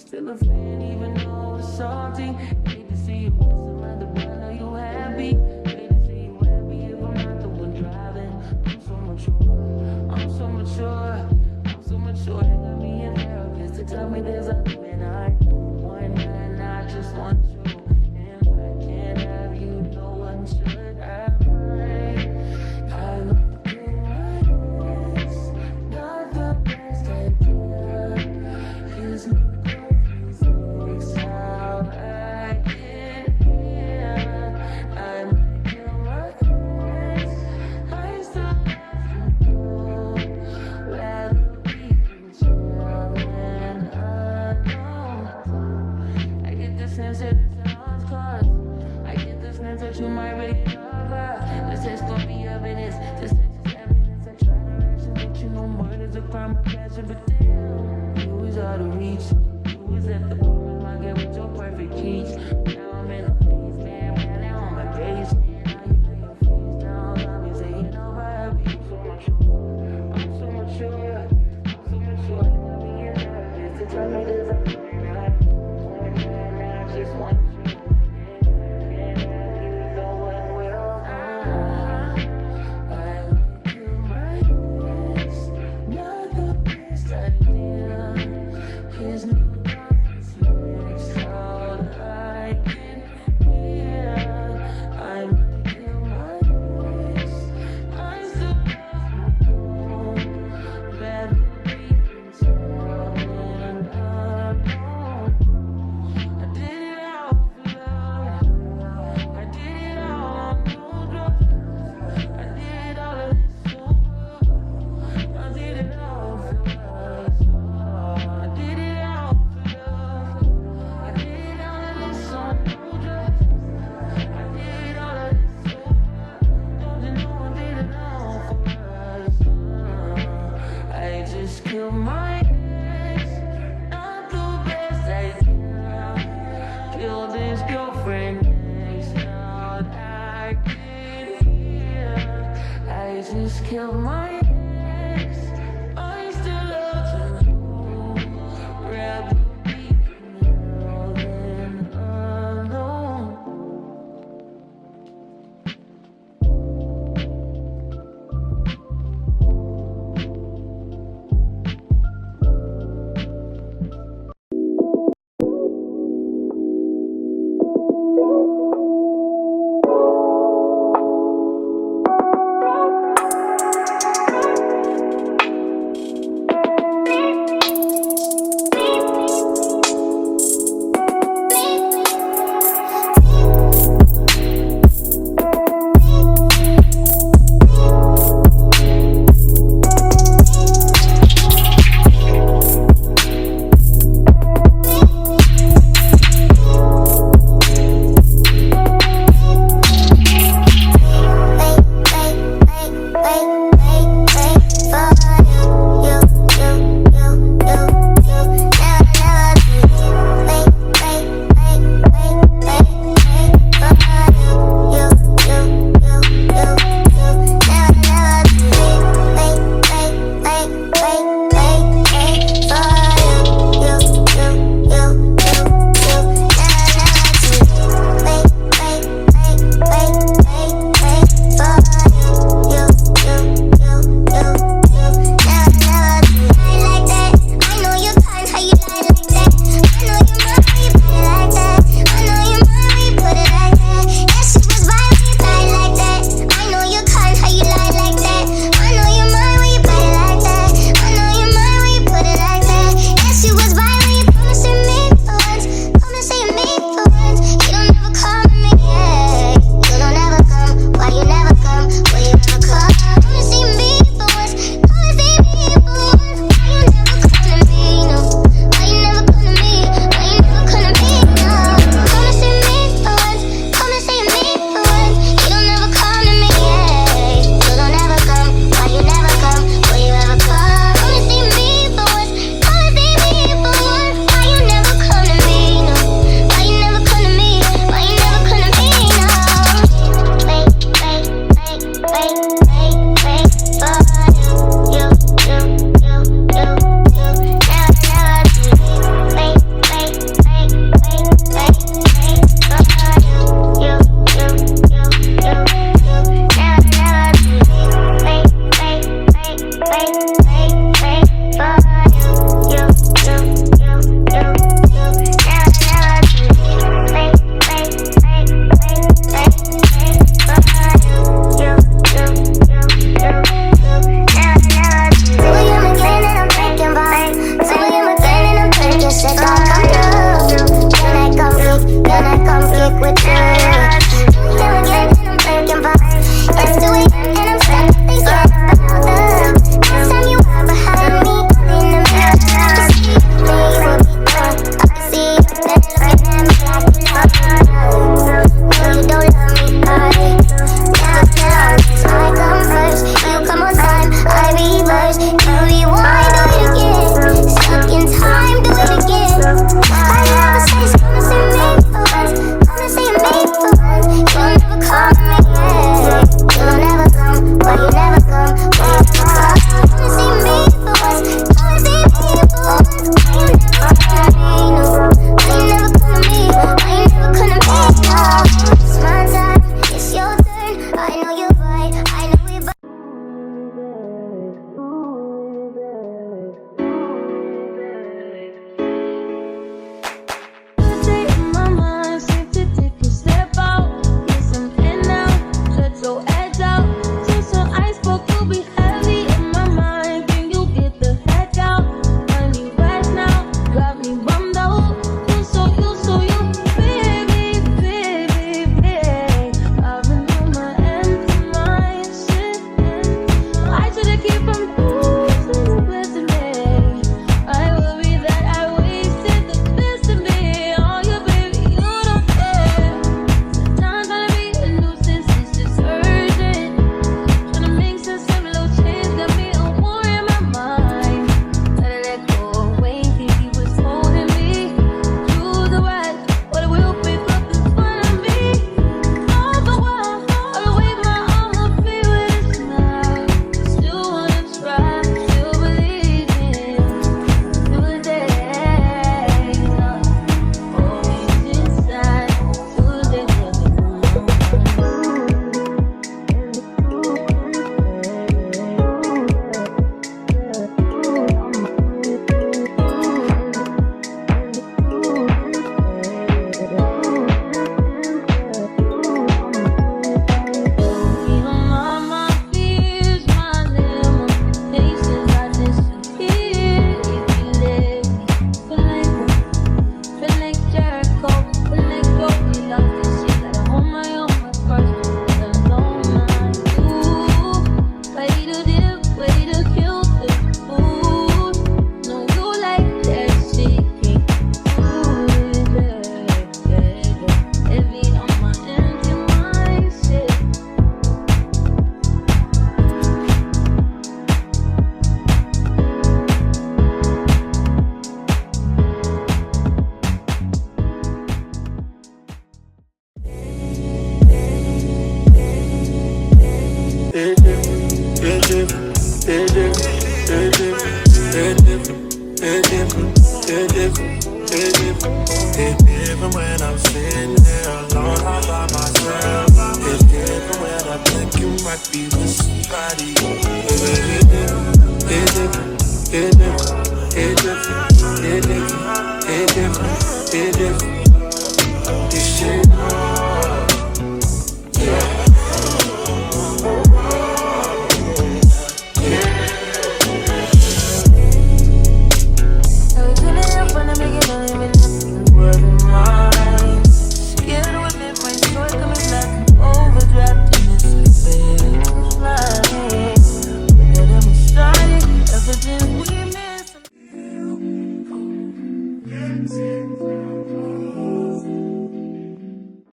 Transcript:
Still a fan even though it's salty. Hate to see you with some other, but I know you happy. Hate to see you happy if I'm not the one driving. I'm so mature, I'm so mature, I'm so mature. They got me in therapist to tell me there's other men I want, and I just want you. And if I can't have you, no one should have mine. I love you like this, not the best idea. His new girlfriend's next out I get here. I like you like this, I still love you. Rather be in jail than alone. I get the sense that it sounds close. I get the sense that you might really love her. This text gon' be evidence. This text is evidence. I try to ration, but you know murder's a crime of passion. But damn, you was out of reach. You was at the bottom, I get with your perfect peach. Now I'm in a phase, man. Now I'm a base. Now you lay your face down. Got me saying over every so much. I'm so mature. I'm so mature. I got me in there. Just to tell me there's a I just want you. And you know what will. I like you like this, not the best idea. His new girlfriend's next out I can hear. I like you like this, I still love you. Rather be in jail than alone. I did it all for love. I did it all on no drugs. I did all of this sober. I did it all for us. I did it all for love. I did all of this on no drugs. I did all of this sober. Don't you know I did it all for us? I just killed my ex, not the best idea. Killed his girlfriend next out I can hear. I just killed my